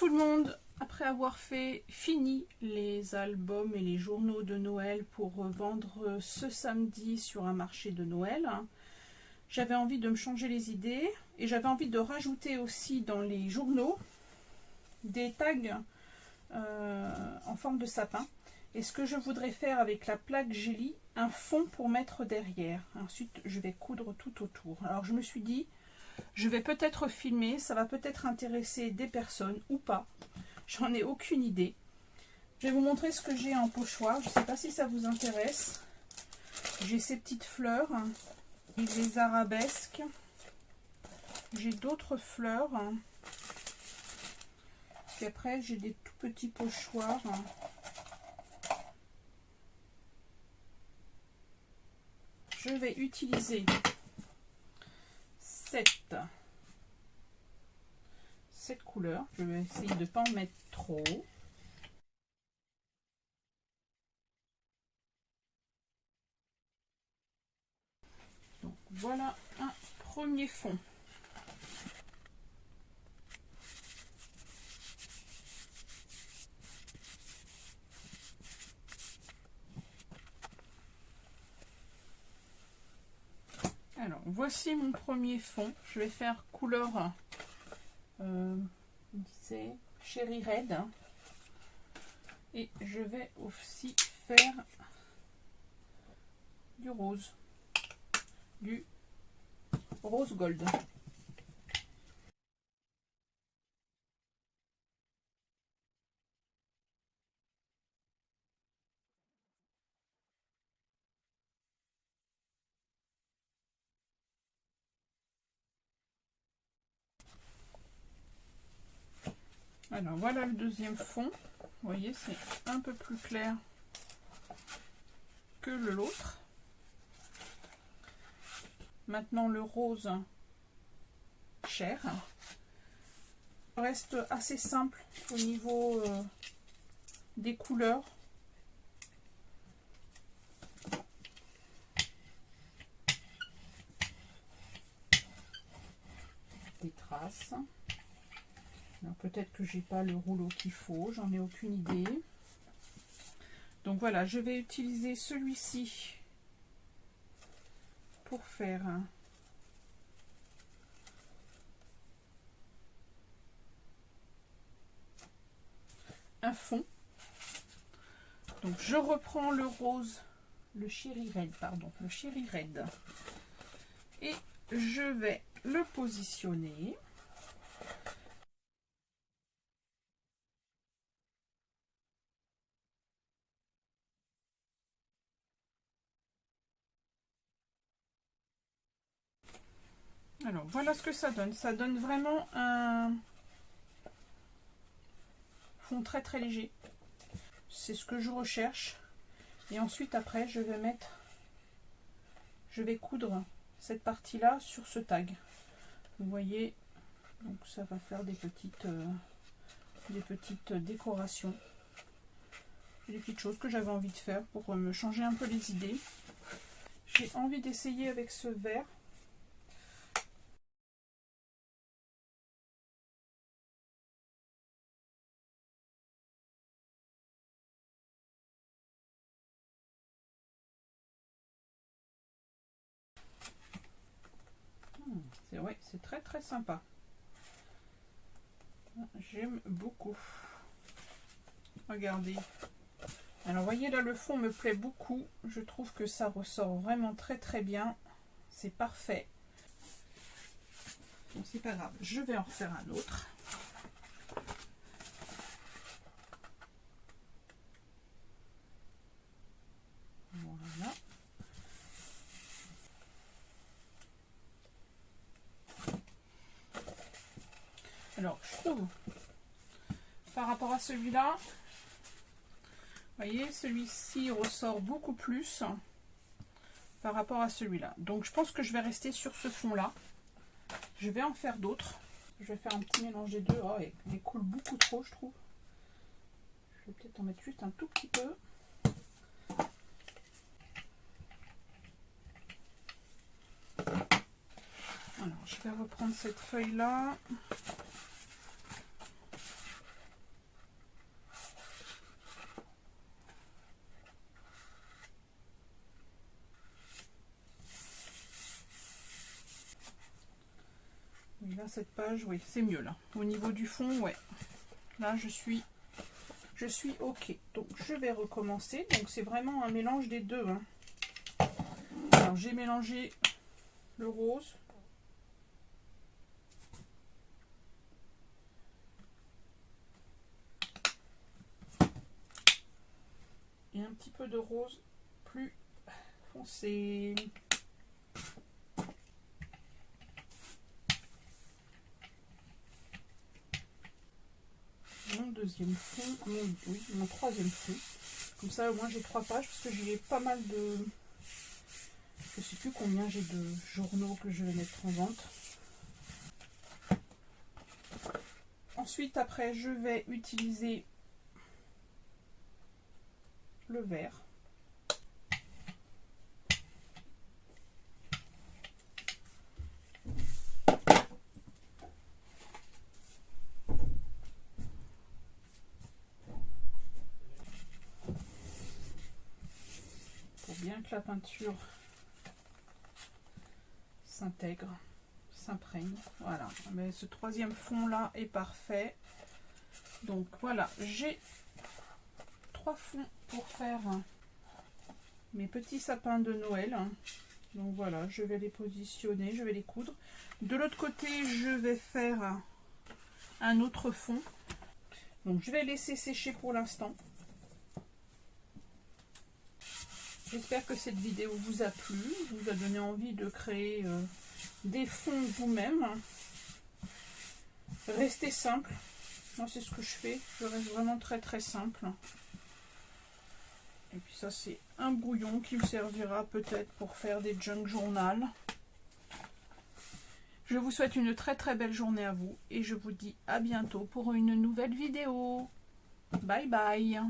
tout le monde. Après avoir fini les albums et les journaux de Noël pour vendre ce samedi sur un marché de Noël, j'avais envie de me changer les idées et j'avais envie de rajouter aussi dans les journaux des tags en forme de sapin. Et ce que je voudrais faire avec la plaque Gélie, un fond pour mettre derrière. Ensuite, je vais coudre tout autour. Alors, je me suis dit, je vais peut-être filmer, ça va peut-être intéresser des personnes ou pas. J'en ai aucune idée. Je vais vous montrer ce que j'ai en pochoir. Je ne sais pas si ça vous intéresse. J'ai ces petites fleurs et les arabesques. J'ai d'autres fleurs. Puis après, j'ai des tout petits pochoirs. Je vais utiliser cette couleur. Je vais essayer de ne pas en mettre trop. Donc voilà un premier fond. Alors voici mon premier fond. Je vais faire couleur Cherry Red. Et je vais aussi faire du rose gold. Alors voilà le deuxième fond. Vous voyez, c'est un peu plus clair que l'autre. Maintenant le rose chair. Ça reste assez simple au niveau des couleurs. Des traces. Peut-être que j'ai pas le rouleau qu'il faut, j'en ai aucune idée. Donc voilà, je vais utiliser celui-ci pour faire un fond. Donc je reprends le rose, le Cherry Red, pardon, le Cherry Red, et je vais le positionner. Alors voilà ce que ça donne. Ça donne vraiment un fond très très léger. C'est ce que je recherche. Et ensuite après je vais coudre cette partie là sur ce tag. Vous voyez, donc ça va faire des petites décorations. Des petites choses que j'avais envie de faire pour me changer un peu les idées. J'ai envie d'essayer avec ce vert. C'est vrai, c'est très très sympa. J'aime beaucoup. Regardez. Alors voyez là, le fond me plaît beaucoup. Je trouve que ça ressort vraiment très très bien. C'est parfait. Bon, c'est pas grave, je vais en refaire un autre. Voilà. Alors je trouve, par rapport à celui-là, vous voyez, celui-ci ressort beaucoup plus par rapport à celui-là. Donc je pense que je vais rester sur ce fond-là. Je vais en faire d'autres. Je vais faire un petit mélange des deux. Oh, il coule beaucoup trop, je trouve. Je vais peut-être en mettre juste un tout petit peu. Alors, je vais reprendre cette feuille-là. cette page, oui, c'est mieux là. Au niveau du fond, ouais. Là, je suis ok. Donc, je vais recommencer. Donc, c'est vraiment un mélange des deux. Hein. Alors, j'ai mélangé le rose. Et un petit peu de rose plus foncé. Mon deuxième fond, mon troisième fond. Comme ça, au moins j'ai 3 pages parce que j'ai pas mal de... Je sais plus combien j'ai de journaux que je vais mettre en vente. Ensuite, après, je vais utiliser le vert. Pour bien que la peinture s'intègre, s'imprègne. Voilà, mais ce troisième fond là est parfait. Donc voilà, j'ai 3 fonds pour faire mes petits sapins de Noël. Donc voilà, je vais les positionner, je vais les coudre. De l'autre côté, je vais faire un autre fond. Donc je vais laisser sécher pour l'instant. J'espère que cette vidéo vous a plu, vous a donné envie de créer des fonds vous-même. Restez simple. Moi, c'est ce que je fais. Je reste vraiment très simple. Et puis ça, c'est un brouillon qui me servira peut-être pour faire des junk journal. Je vous souhaite une très belle journée à vous et je vous dis à bientôt pour une nouvelle vidéo. Bye bye.